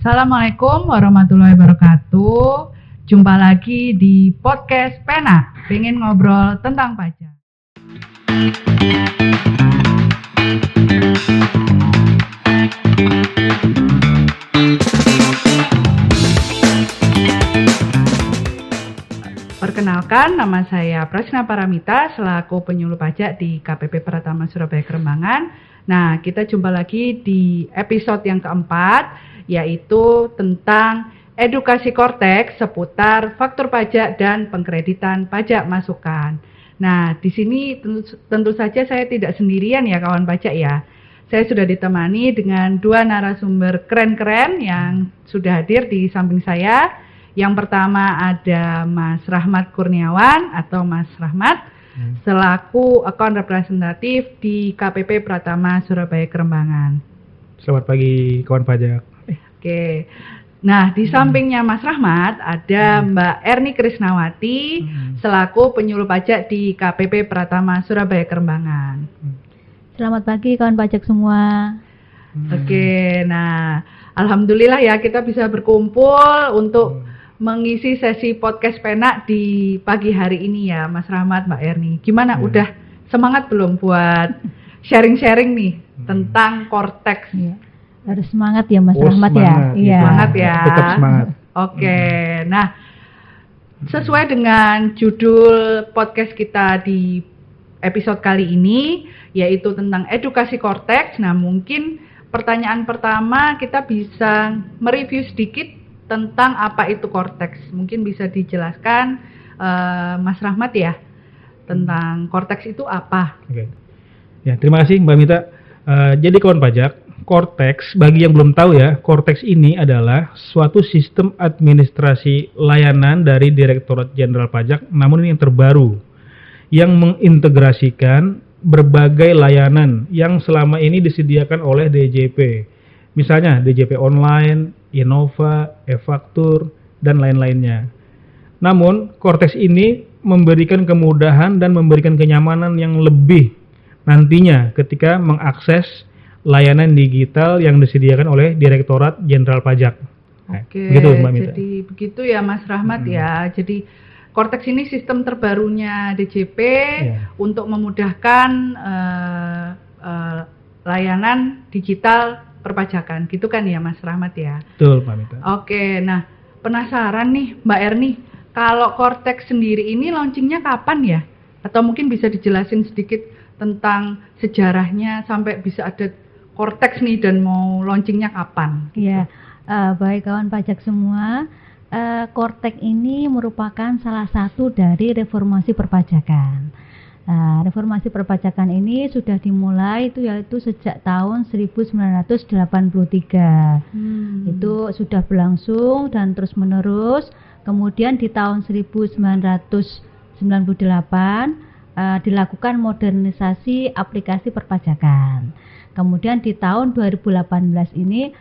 Assalamualaikum warahmatullahi wabarakatuh. Jumpa lagi di podcast Pena, pengen ngobrol tentang pajak. Perkenalkan, nama saya Prasna Paramita selaku penyuluh pajak di KPP Pratama Surabaya Kerembangan. Nah, kita jumpa lagi di episode yang keempat, yaitu tentang edukasi Korteks seputar faktur pajak dan pengkreditan pajak masukan. Nah, di sini tentu saja saya tidak sendirian ya kawan pajak ya. Saya sudah ditemani dengan dua narasumber keren-keren yang sudah hadir di samping saya. Yang pertama ada Mas Rahmat Kurniawan atau Mas Rahmat selaku account representatif di KPP Pratama Surabaya Kerembangan. Selamat pagi kawan pajak. Oke. Nah, di sampingnya Mas Rahmat ada Mbak Erni Krisnawati selaku penyuluh pajak di KPP Pratama Surabaya Kerembangan. Selamat pagi kawan pajak semua. Oke, nah alhamdulillah ya kita bisa berkumpul untuk mengisi sesi podcast Pena di pagi hari ini ya Mas Rahmat, Mbak Erni. Gimana, udah semangat belum buat sharing-sharing nih tentang Korteks? Ya. Harus semangat ya Mas Semangat, Rahmat ya. Iya. Semangat ya. Tetap semangat. Oke, nah sesuai dengan judul podcast kita di episode kali ini, yaitu tentang edukasi Korteks. Nah, mungkin pertanyaan pertama kita bisa mereview sedikit tentang apa itu Korteks. Mungkin bisa dijelaskan Mas Rahmat ya, tentang Korteks itu apa? Oke. Ya, terima kasih Mbak Mita. Jadi kawan pajak, Korteks, bagi yang belum tahu ya, Korteks ini adalah suatu sistem administrasi layanan dari Direktorat Jenderal Pajak, namun ini yang terbaru, yang mengintegrasikan berbagai layanan yang selama ini disediakan oleh DJP. Misalnya DJP Online, Innova, e-faktur, dan lain-lainnya. Namun, Korteks ini memberikan kemudahan dan memberikan kenyamanan yang lebih nantinya ketika mengakses layanan digital yang disediakan oleh Direktorat Jenderal Pajak. Oke, begitu, Mbak Mita. Jadi begitu ya Mas Rahmat ya. Jadi Korteks ini sistem terbarunya DJP untuk memudahkan layanan digital perpajakan. Gitu kan ya Mas Rahmat ya? Betul, Mbak Mita. Oke, nah penasaran nih Mbak Erni, kalau Korteks sendiri ini launchingnya kapan ya? Atau mungkin bisa dijelasin sedikit tentang sejarahnya sampai bisa ada Korteks nih dan mau launchingnya kapan? Iya, baik kawan pajak semua. Korteks ini merupakan salah satu dari reformasi perpajakan. Reformasi perpajakan ini sudah dimulai yaitu sejak tahun 1983. Itu sudah berlangsung dan terus menerus. Kemudian di tahun 1998 dilakukan modernisasi aplikasi perpajakan. Kemudian di tahun 2018 ini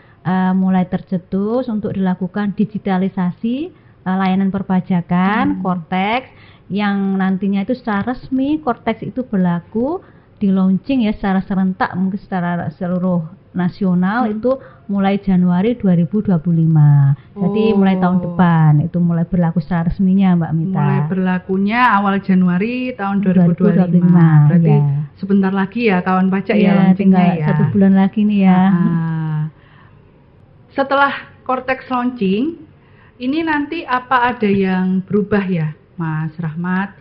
mulai tercetus untuk dilakukan digitalisasi layanan perpajakan Korteks, yang nantinya itu secara resmi Korteks itu berlaku di launching ya secara serentak mungkin secara seluruh nasional itu mulai Januari 2025. Jadi mulai tahun depan itu mulai berlaku secara resminya Mbak Mita. Mulai berlakunya awal Januari tahun 2025. Berarti sebentar lagi ya kawan pajak ya launchingnya ya. 1 bulan lagi nih ya. Setelah Korteks launching, ini nanti apa ada yang berubah ya Mas Rahmat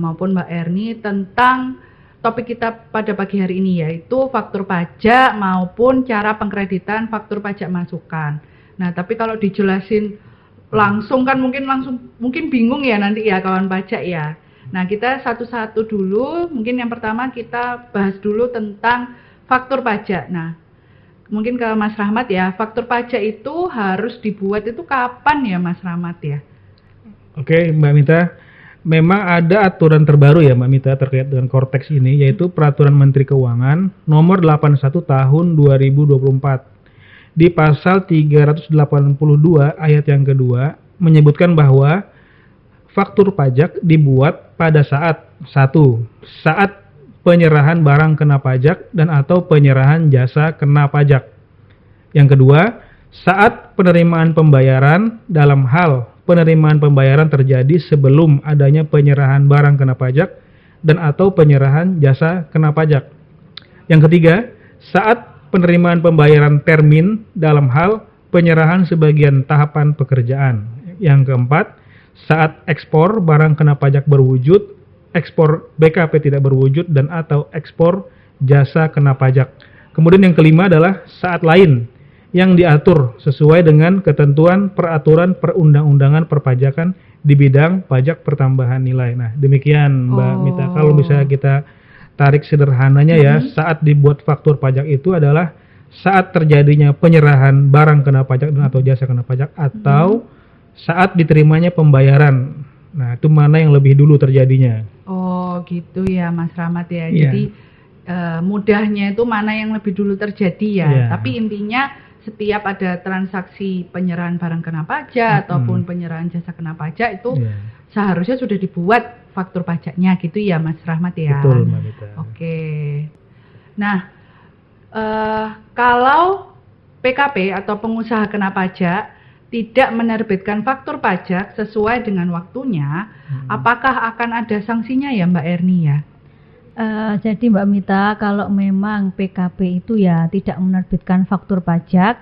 maupun Mbak Erni tentang topik kita pada pagi hari ini, yaitu faktur pajak maupun cara pengkreditan faktur pajak masukan. Nah, tapi kalau dijelasin langsung kan mungkin bingung ya nanti ya kawan pajak ya. Nah, kita satu-satu dulu. Mungkin yang pertama kita bahas dulu tentang faktur pajak. Nah, mungkin ke Mas Rahmat ya, faktur pajak itu harus dibuat itu kapan ya Mas Rahmat ya? Oke, Mbak Mita. Memang ada aturan terbaru ya Mbak Mita terkait dengan Korteks ini, yaitu Peraturan Menteri Keuangan Nomor 81 Tahun 2024. Di pasal 382 ayat yang kedua menyebutkan bahwa faktur pajak dibuat pada saat saat penyerahan barang kena pajak dan atau penyerahan jasa kena pajak. Yang kedua, saat penerimaan pembayaran dalam hal penerimaan pembayaran terjadi sebelum adanya penyerahan barang kena pajak dan atau penyerahan jasa kena pajak. Yang ketiga, saat penerimaan pembayaran termin dalam hal penyerahan sebagian tahapan pekerjaan. Yang keempat, saat ekspor barang kena pajak berwujud, ekspor BKP tidak berwujud dan atau ekspor jasa kena pajak. Kemudian yang kelima adalah saat lain yang diatur sesuai dengan ketentuan peraturan perundang-undangan perpajakan di bidang pajak pertambahan nilai. Nah, demikian Mbak Mita. Kalau bisa kita tarik sederhananya ya, saat dibuat faktur pajak itu adalah saat terjadinya penyerahan barang kena pajak dan atau jasa kena pajak atau saat diterimanya pembayaran. Nah, itu mana yang lebih dulu terjadinya? Oh, gitu ya Mas Rahmat ya. Iya. Jadi mudahnya itu mana yang lebih dulu terjadi ya. Iya. Tapi intinya setiap ada transaksi penyerahan barang kena pajak ataupun penyerahan jasa kena pajak itu Iya. seharusnya sudah dibuat faktur pajaknya gitu ya Mas Rahmat ya. Betul Mbak Mita. Oke. Nah, kalau PKP atau pengusaha kena pajak tidak menerbitkan faktur pajak sesuai dengan waktunya, apakah akan ada sanksinya ya Mbak Erni ya? Jadi Mbak Mita, kalau memang PKP itu ya tidak menerbitkan faktur pajak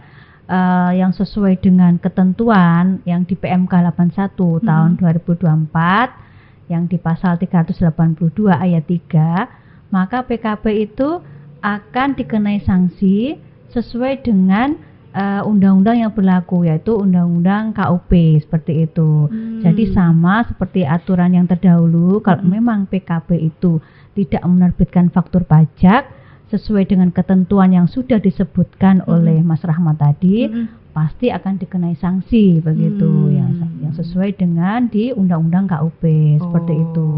yang sesuai dengan ketentuan yang di PMK 81 tahun 2024 yang di pasal 382 ayat 3, maka PKP itu akan dikenai sanksi sesuai dengan undang-undang yang berlaku, yaitu undang-undang KUP seperti itu. Jadi sama seperti aturan yang terdahulu, kalau memang PKP itu tidak menerbitkan faktur pajak sesuai dengan ketentuan yang sudah disebutkan oleh Mas Rahmat tadi, pasti akan dikenai sanksi begitu, yang sesuai dengan di undang-undang KUP seperti itu.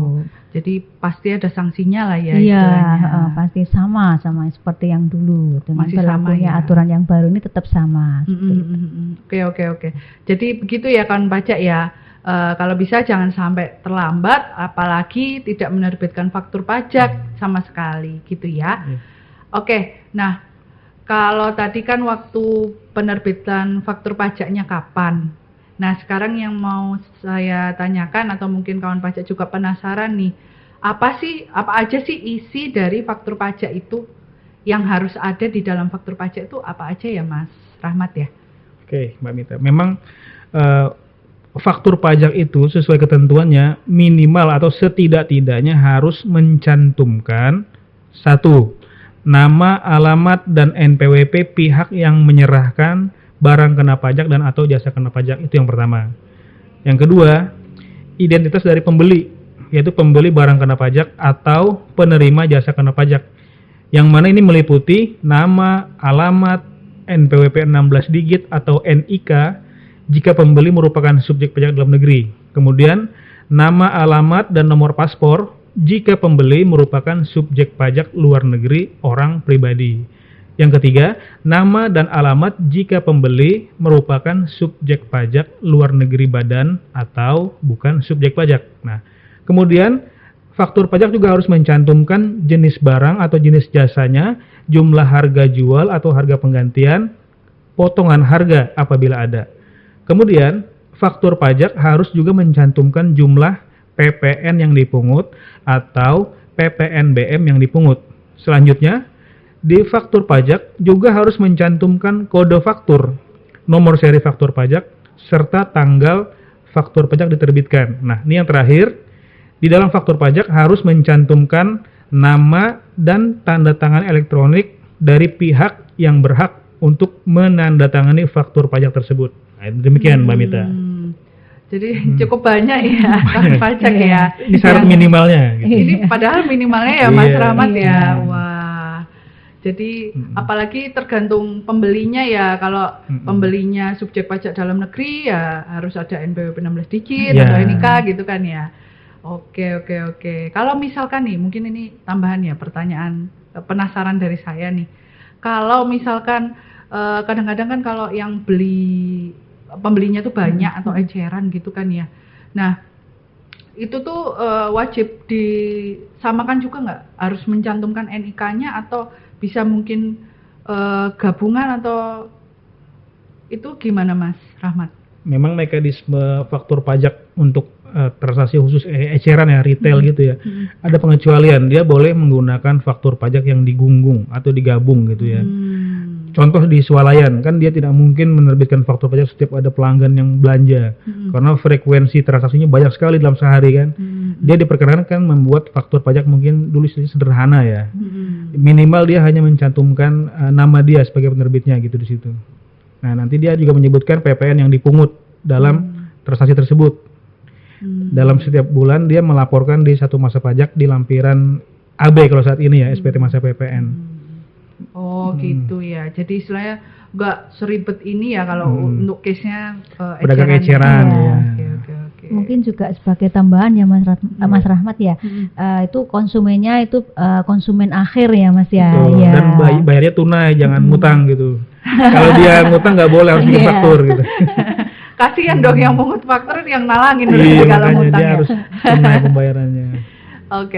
Jadi pasti ada sanksinya lah ya. Iya, istilahnya. pasti sama seperti yang dulu. Dengan Masih sama berlakunya ya. aturan yang baru ini tetap sama. Oke. Jadi begitu ya kawan pajak ya. Kalau bisa jangan sampai terlambat, apalagi tidak menerbitkan faktur pajak sama sekali, gitu ya. Oke, nah kalau tadi kan waktu penerbitan faktur pajaknya kapan? Nah sekarang yang mau saya tanyakan atau mungkin kawan pajak juga penasaran nih, apa aja sih isi dari faktur pajak itu yang harus ada di dalam faktur pajak itu apa aja ya Mas Rahmat ya? Oke, Mbak Mita. Memang faktur pajak itu sesuai ketentuannya minimal atau setidak-tidaknya harus mencantumkan satu, nama, alamat, dan NPWP pihak yang menyerahkan barang kena pajak dan atau jasa kena pajak. Itu yang pertama. Yang kedua, identitas dari pembeli, yaitu pembeli barang kena pajak atau penerima jasa kena pajak. Yang mana ini meliputi nama, alamat, NPWP 16 digit atau NIK jika pembeli merupakan subjek pajak dalam negeri. Kemudian, nama, alamat, dan nomor paspor jika pembeli merupakan subjek pajak luar negeri orang pribadi. Yang ketiga, nama dan alamat jika pembeli merupakan subjek pajak luar negeri badan atau bukan subjek pajak. Nah, kemudian faktur pajak juga harus mencantumkan jenis barang atau jenis jasanya, jumlah harga jual atau harga penggantian, potongan harga apabila ada. Kemudian, faktur pajak harus juga mencantumkan jumlah PPN yang dipungut atau PPNBM yang dipungut. Selanjutnya, di faktur pajak juga harus mencantumkan kode faktur, nomor seri faktur pajak, serta tanggal faktur pajak diterbitkan. Nah, ini yang terakhir, di dalam faktur pajak harus mencantumkan nama dan tanda tangan elektronik dari pihak yang berhak untuk menandatangani faktur pajak tersebut. Nah, demikian Mbak Mita. Jadi cukup banyak ya kawan pajak ya. Ini syarat minimalnya. Gitu. Ini padahal minimalnya ya Mas Iya. Rahmat ya. Wah. Jadi apalagi tergantung pembelinya ya. Kalau pembelinya subjek pajak dalam negeri ya harus ada NPWP 16 digit Iya. atau NIK gitu kan ya. Oke. Kalau misalkan nih, mungkin ini tambahan ya pertanyaan penasaran dari saya nih. Kalau misalkan kadang-kadang kan kalau yang pembelinya tuh banyak atau eceran gitu kan ya. Nah, itu tuh wajib disamakan juga nggak? Harus mencantumkan NIK-nya atau bisa mungkin gabungan atau itu gimana Mas Rahmat? Memang mekanisme faktur pajak untuk transaksi khusus eceran ya, retail gitu ya, ada pengecualian. Dia boleh menggunakan faktur pajak yang digunggung atau digabung gitu ya. Contoh di swalayan, kan dia tidak mungkin menerbitkan faktur pajak setiap ada pelanggan yang belanja, karena frekuensi transaksinya banyak sekali dalam sehari kan. Dia diperkenankan membuat faktur pajak mungkin dulu sederhana ya. Minimal dia hanya mencantumkan nama dia sebagai penerbitnya gitu di situ. Nah, nanti dia juga menyebutkan PPN yang dipungut dalam transaksi tersebut. Dalam setiap bulan dia melaporkan di satu masa pajak di lampiran AB kalau saat ini ya, SPT masa PPN. Oh gitu ya. Jadi istilahnya nggak seribet ini ya kalau untuk case-nya pedagang eceran ya. Oke. Mungkin juga sebagai tambahan ya Mas Rahmat ya, itu konsumennya itu konsumen akhir ya Mas ya. Betul. Ya. Dan bayarnya tunai, jangan ngutang gitu. Kalau dia ngutang nggak boleh, harus bikin faktur gitu. Kasihan dong yang pungut faktur yang nalangin Iya, kalau makanya ngutang dia ya. harus tunai pembayarannya. Oke.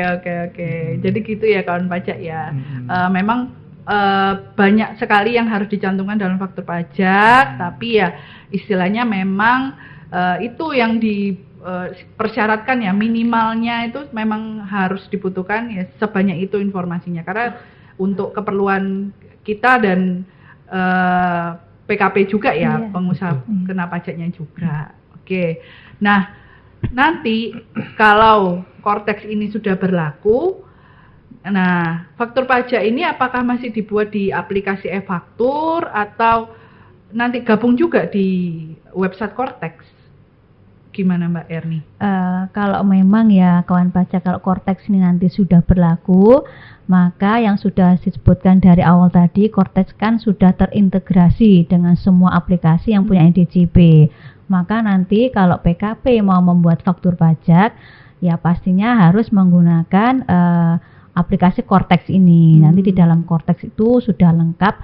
Jadi gitu ya kawan pajak ya. Memang banyak sekali yang harus dicantumkan dalam faktur pajak, tapi ya istilahnya memang itu yang dipersyaratkan ya, minimalnya itu memang harus dibutuhkan ya sebanyak itu informasinya, karena untuk keperluan kita dan PKP juga ya, pengusaha kena pajaknya juga. Oke. Nah, nanti kalau Kortex ini sudah berlaku, nah faktur pajak ini apakah masih dibuat di aplikasi e-faktur atau nanti gabung juga di website Kortex? Gimana Mbak Erni? Kalau memang ya kawan pajak, kalau Kortex ini nanti sudah berlaku, maka yang sudah disebutkan dari awal tadi, Kortex kan sudah terintegrasi dengan semua aplikasi yang punya DJP. Maka nanti kalau PKP mau membuat faktur pajak, ya pastinya harus menggunakan aplikasi Kortex ini. Nanti di dalam Kortex itu sudah lengkap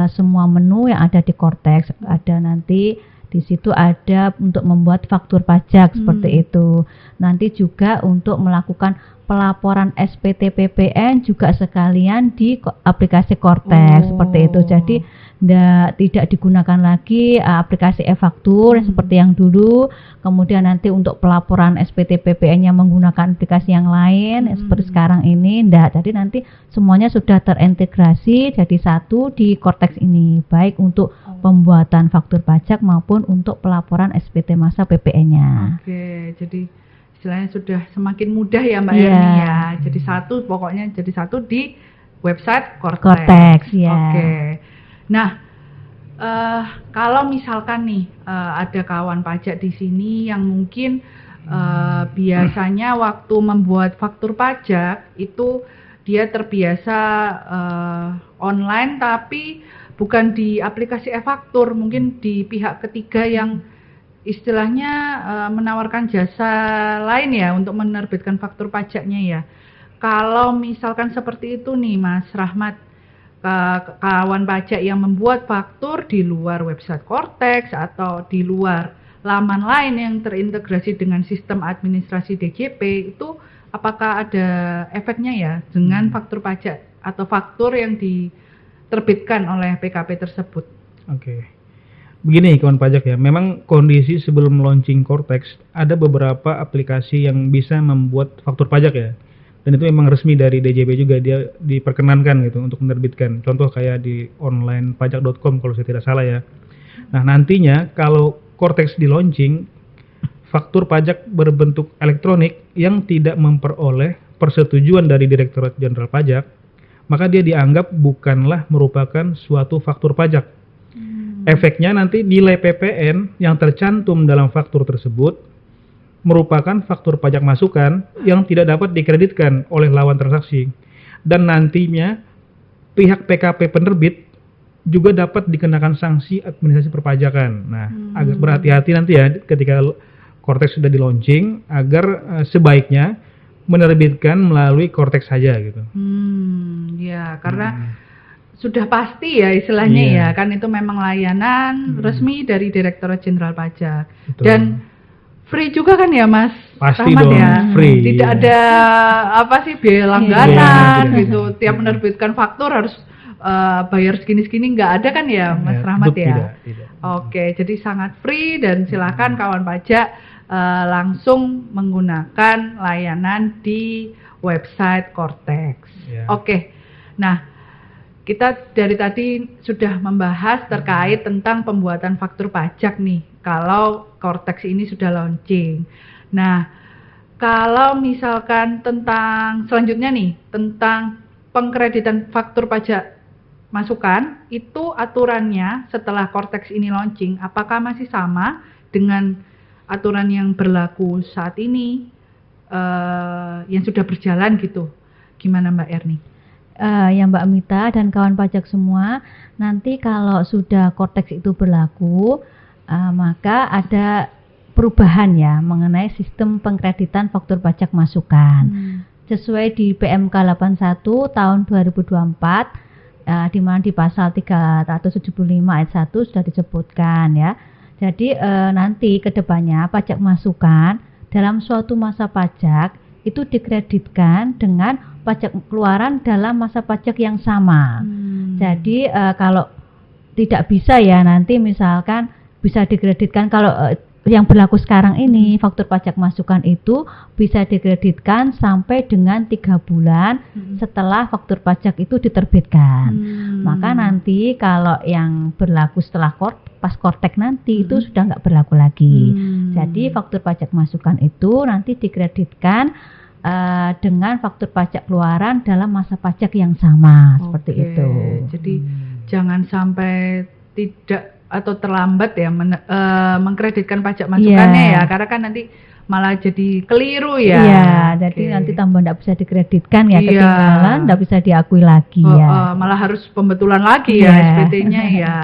semua menu yang ada di Kortex. Ada nanti di situ ada untuk membuat faktur pajak seperti itu. Nanti juga untuk melakukan pelaporan SPT PPN juga sekalian di aplikasi Kortex seperti itu. Jadi tidak digunakan lagi aplikasi e-faktur seperti yang dulu. Kemudian nanti untuk pelaporan SPT PPN yang menggunakan aplikasi yang lain seperti sekarang ini enggak. Jadi nanti semuanya sudah terintegrasi jadi satu di Kortex ini, baik untuk pembuatan faktur pajak maupun untuk pelaporan SPT masa PPN-nya. Oke, jadi istilahnya sudah semakin mudah ya Mbak Erni ya. Jadi jadi satu di website Kortex. Ya. Oke. Nah, kalau misalkan nih ada kawan pajak di sini yang mungkin biasanya waktu membuat faktur pajak itu dia terbiasa online tapi bukan di aplikasi e-faktur, mungkin di pihak ketiga yang istilahnya menawarkan jasa lain ya untuk menerbitkan faktur pajaknya ya. Kalau misalkan seperti itu nih Mas Rahmat, kawan pajak yang membuat faktur di luar website Kortex atau di luar laman lain yang terintegrasi dengan sistem administrasi DJP, itu apakah ada efeknya ya dengan faktur pajak atau faktur yang diterbitkan oleh PKP tersebut? Oke. Begini kawan pajak ya, memang kondisi sebelum launching Kortex ada beberapa aplikasi yang bisa membuat faktur pajak ya. Dan itu memang resmi dari DJP juga, dia diperkenankan gitu untuk menerbitkan. Contoh kayak di onlinepajak.com kalau saya tidak salah ya. Nah nantinya kalau Kortex di launching, faktur pajak berbentuk elektronik yang tidak memperoleh persetujuan dari Direktorat Jenderal Pajak, maka dia dianggap bukanlah merupakan suatu faktur pajak. Efeknya nanti nilai PPN yang tercantum dalam faktur tersebut merupakan faktur pajak masukan yang tidak dapat dikreditkan oleh lawan transaksi. Dan nantinya pihak PKP penerbit juga dapat dikenakan sanksi administrasi perpajakan. Nah, agak berhati-hati nanti ya ketika Kortex sudah di launching, agar sebaiknya menerbitkan melalui Kortex saja gitu. Ya, karena sudah pasti ya istilahnya ya, kan itu memang layanan resmi dari Direktorat Jenderal Pajak. Betul. Dan free juga kan ya Mas Pasti Rahmat dong, ya? free. Tidak ada apa sih biaya langganan gitu. Tiap menerbitkan faktur harus bayar segini-segini, nggak ada kan ya Mas Rahmat ya? Tidak. Oke, jadi sangat free dan silakan kawan pajak langsung menggunakan layanan di website Cortex. Ya. Oke, nah kita dari tadi sudah membahas terkait tentang pembuatan faktur pajak nih, kalau Cortex ini sudah launching. Nah, kalau misalkan tentang selanjutnya nih, tentang pengkreditan faktur pajak masukan, itu aturannya setelah Cortex ini launching, apakah masih sama dengan aturan yang berlaku saat ini, yang sudah berjalan gitu? Gimana Mbak Erni? Ya Mbak Mita dan kawan pajak semua, nanti kalau sudah Cortex itu berlaku, maka ada perubahan ya mengenai sistem pengkreditan faktur pajak masukan. Sesuai di PMK 81 tahun 2024, di mana di pasal 375 ayat 1 sudah disebutkan ya. Jadi nanti kedepannya pajak masukan dalam suatu masa pajak itu dikreditkan dengan pajak keluaran dalam masa pajak yang sama. Jadi kalau tidak bisa ya nanti misalkan bisa dikreditkan kalau yang berlaku sekarang ini faktur pajak masukan itu bisa dikreditkan sampai dengan 3 bulan setelah faktur pajak itu diterbitkan. Maka nanti kalau yang berlaku setelah pas Cortex nanti itu sudah nggak berlaku lagi. Jadi faktur pajak masukan itu nanti dikreditkan dengan faktur pajak keluaran dalam masa pajak yang sama. Seperti itu. Jadi jangan sampai tidak atau terlambat ya mengkreditkan pajak masukannya ya, karena kan nanti malah jadi keliru ya. Iya, jadi nanti tambah tidak bisa dikreditkan ya, ketinggalan, tidak bisa diakui lagi ya. Malah harus pembetulan lagi ya SPT-nya ya.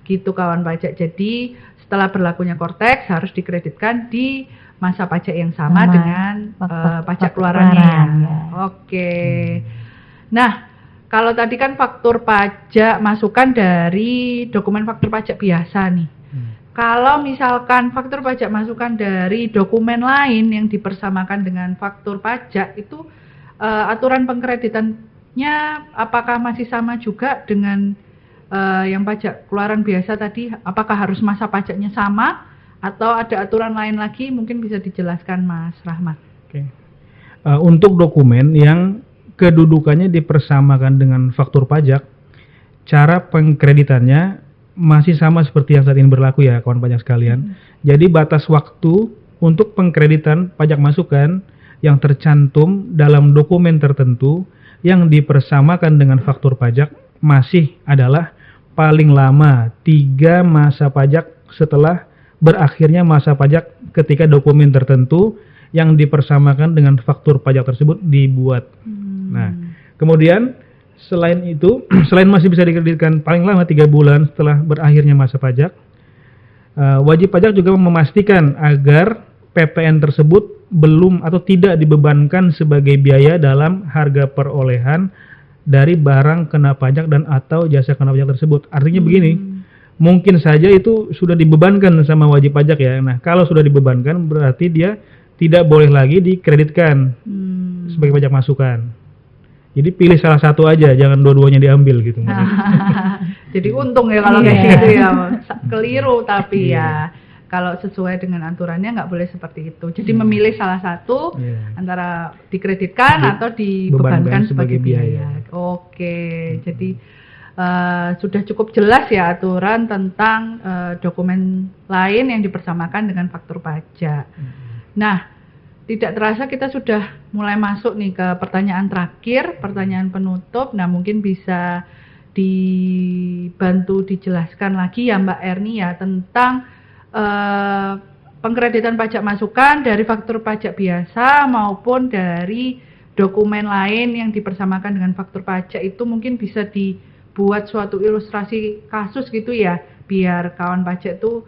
Gitu kawan pajak. Jadi setelah berlakunya Cortex harus dikreditkan di masa pajak yang sama dengan pajak keluarannya. Ya. Oke. Nah, kalau tadi kan faktur pajak masukan dari dokumen faktur pajak biasa nih. Kalau misalkan faktur pajak masukan dari dokumen lain yang dipersamakan dengan faktur pajak itu aturan pengkreditannya apakah masih sama juga dengan yang pajak keluaran biasa tadi? Apakah harus masa pajaknya sama atau ada aturan lain lagi? Mungkin bisa dijelaskan Mas Rahmat. Oke. Untuk dokumen yang kedudukannya dipersamakan dengan faktur pajak, cara pengkreditannya masih sama seperti yang saat ini berlaku ya kawan pajak sekalian. Jadi batas waktu untuk pengkreditan pajak masukan yang tercantum dalam dokumen tertentu yang dipersamakan dengan faktur pajak masih adalah paling lama 3 masa pajak setelah berakhirnya masa pajak ketika dokumen tertentu yang dipersamakan dengan faktur pajak tersebut dibuat. Nah, kemudian selain itu, selain masih bisa dikreditkan paling lama 3 bulan setelah berakhirnya masa pajak, wajib pajak juga memastikan agar PPN tersebut belum atau tidak dibebankan sebagai biaya dalam harga perolehan dari barang kena pajak dan atau jasa kena pajak tersebut. Artinya begini, mungkin saja itu sudah dibebankan sama wajib pajak ya. Nah, kalau sudah dibebankan berarti dia tidak boleh lagi dikreditkan sebagai pajak masukan. Jadi pilih salah satu aja, jangan dua-duanya diambil gitu. Jadi untung ya kalau kayak gitu ya, keliru tapi ya kalau sesuai dengan aturannya nggak boleh seperti itu. Jadi memilih salah satu antara dikreditkan atau dibebankan sebagai biaya. Oke, jadi sudah cukup jelas ya aturan tentang dokumen lain yang dipersamakan dengan faktur pajak. Nah, tidak terasa kita sudah mulai masuk nih ke pertanyaan terakhir, pertanyaan penutup. Nah, mungkin bisa dibantu dijelaskan lagi ya Mbak Erni ya tentang pengkreditan pajak masukan dari faktur pajak biasa maupun dari dokumen lain yang dipersamakan dengan faktur pajak itu mungkin bisa dibuat suatu ilustrasi kasus gitu ya, biar kawan pajak itu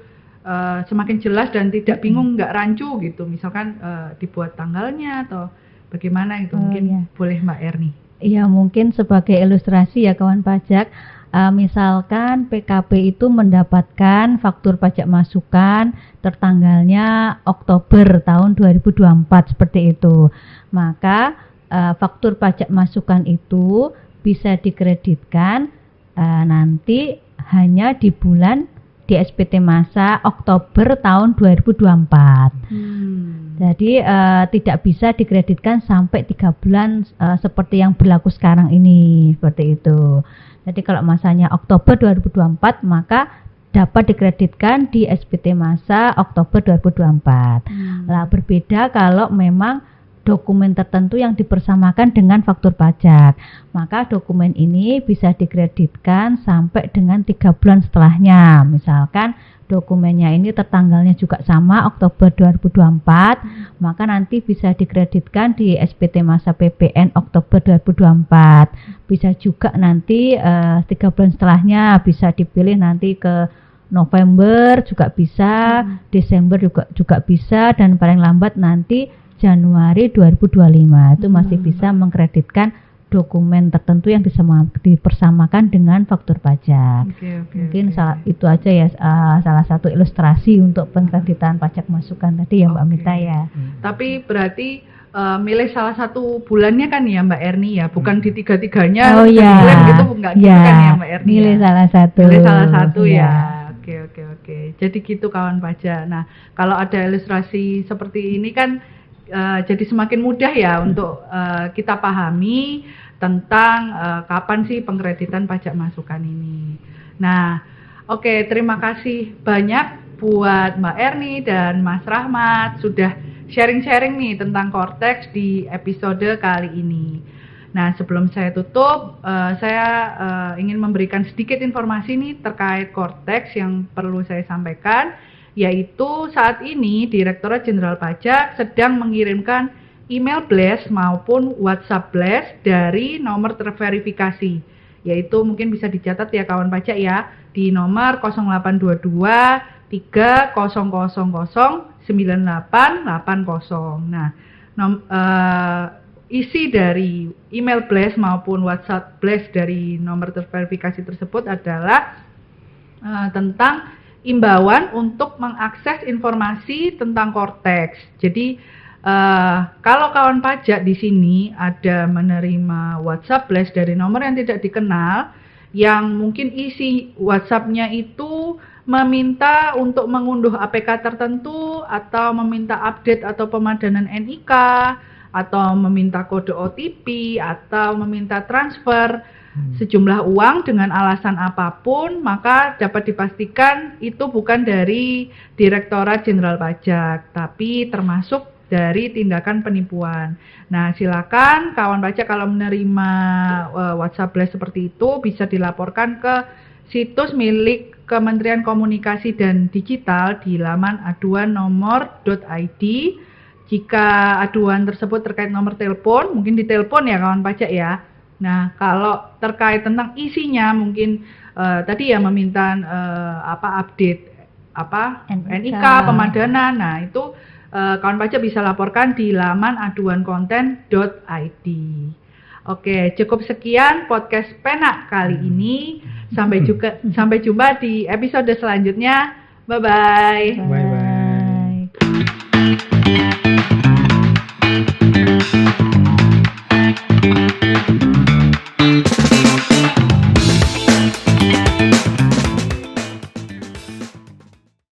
semakin jelas dan tidak bingung, nggak rancu gitu. Misalkan dibuat tanggalnya atau bagaimana itu mungkin boleh Mbak Erni. Iya, mungkin sebagai ilustrasi ya kawan pajak, misalkan PKP itu mendapatkan faktur pajak masukan tertanggalnya Oktober tahun 2024 seperti itu. Maka faktur pajak masukan itu bisa dikreditkan nanti hanya di bulan di SPT Masa Oktober tahun 2024. Jadi tidak bisa dikreditkan sampai 3 bulan seperti yang berlaku sekarang ini, seperti itu. Jadi kalau masanya Oktober 2024 maka dapat dikreditkan di SPT Masa Oktober 2024. Lah berbeda kalau memang dokumen tertentu yang dipersamakan dengan faktur pajak, maka dokumen ini bisa dikreditkan sampai dengan 3 bulan setelahnya. Misalkan dokumennya ini tertanggalnya juga sama Oktober 2024, maka nanti bisa dikreditkan di SPT Masa PPN Oktober 2024. Bisa juga nanti 3 bulan setelahnya bisa dipilih nanti ke November juga bisa, Desember juga bisa, dan paling lambat nanti Januari 2025 itu masih bisa mengkreditkan dokumen tertentu yang dipersamakan dengan faktur pajak. Mungkin itu aja ya salah satu ilustrasi untuk pengkreditan pajak masukan tadi ya Mbak Mita ya. Tapi berarti milih salah satu bulannya kan ya Mbak Erni ya, bukan di tiga-tiganya. Oh iya. Gitu enggak gitu kan ya Mbak Erni. Milih salah satu. Milih salah satu ya. Oke. Jadi gitu kawan pajak. Nah, kalau ada ilustrasi seperti ini kan jadi semakin mudah ya untuk kita pahami tentang kapan sih pengkreditan pajak masukan ini. Nah, oke, terima kasih banyak buat Mbak Erni dan Mas Rahmat sudah sharing-sharing nih tentang Cortex di episode kali ini. Nah, sebelum saya tutup, saya ingin memberikan sedikit informasi nih terkait Cortex yang perlu saya sampaikan, yaitu saat ini Direktorat Jenderal Pajak sedang mengirimkan email blast maupun WhatsApp blast dari nomor terverifikasi, yaitu mungkin bisa dicatat ya kawan pajak ya, di nomor 0822 3000 9880. Nah, isi dari email blast maupun WhatsApp blast dari nomor terverifikasi tersebut adalah tentang imbauan untuk mengakses informasi tentang Cortex. Jadi kalau kawan pajak di sini ada menerima WhatsApp blast dari nomor yang tidak dikenal, yang mungkin isi WhatsApp-nya itu meminta untuk mengunduh APK tertentu, atau meminta update atau pemadanan NIK, atau meminta kode OTP, atau meminta transfer sejumlah uang dengan alasan apapun, maka dapat dipastikan itu bukan dari Direktorat Jenderal Pajak, tapi termasuk dari tindakan penipuan. Nah, silakan kawan pajak kalau menerima WhatsApp blast seperti itu bisa dilaporkan ke situs milik Kementerian Komunikasi dan Digital di laman aduannomor.id. Jika aduan tersebut terkait nomor telepon, mungkin ditelepon ya kawan pajak ya. Nah, kalau terkait tentang isinya mungkin tadi ya meminta update NIK, pemadanan. Nah, itu kawan pajak bisa laporkan di laman aduankonten.id. Oke, cukup sekian podcast Penak kali ini. Sampai jumpa di episode selanjutnya. Bye bye.